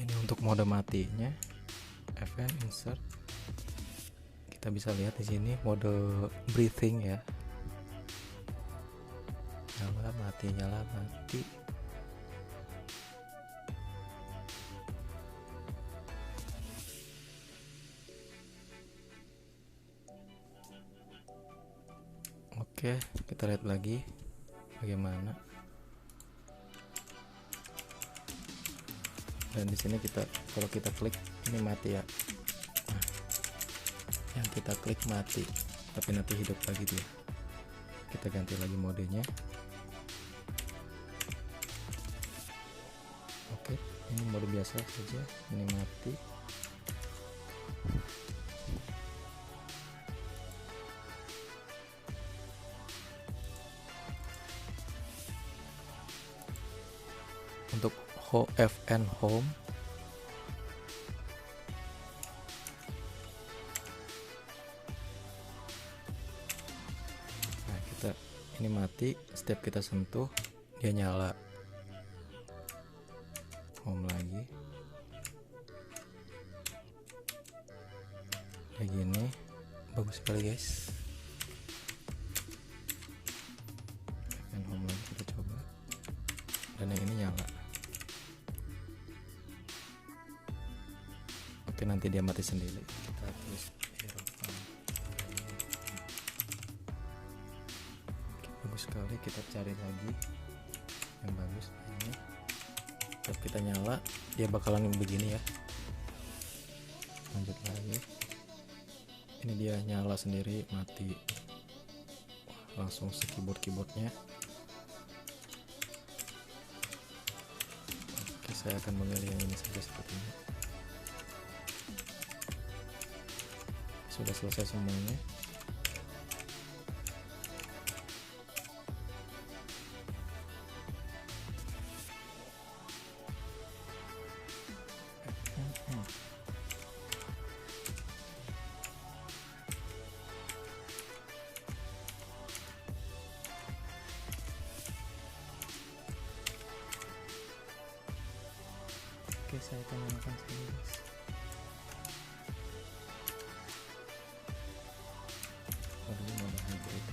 Ini untuk mode matinya, FN insert. Kita bisa lihat di sini mode breathing ya. Nyala mati, nyala mati. Oke, kita lihat lagi bagaimana. Dan di sini kalau kita klik ini mati ya. Nah, yang kita klik mati, tapi nanti hidup lagi dia. Kita ganti lagi modenya. Oke, ini mode biasa saja, ini mati. Untuk FN home, nah ini mati, setiap kita sentuh dia nyala. Home lagi kayak gini, bagus sekali guys. FN home lagi kita coba, dan yang ini nyala. Oke, nanti dia mati sendiri. Kita tulis bagus sekali. Kita cari lagi yang bagus ini. Setiap kita nyala dia bakalan begini ya. Lanjut lagi, ini dia nyala sendiri, mati. Wah, langsung keyboardnya. Oke, saya akan memilih yang ini saja seperti ini. Sudah selesai semuanya. Oke, saya akan nyalakan sini guys. Aduh, mode hybrid.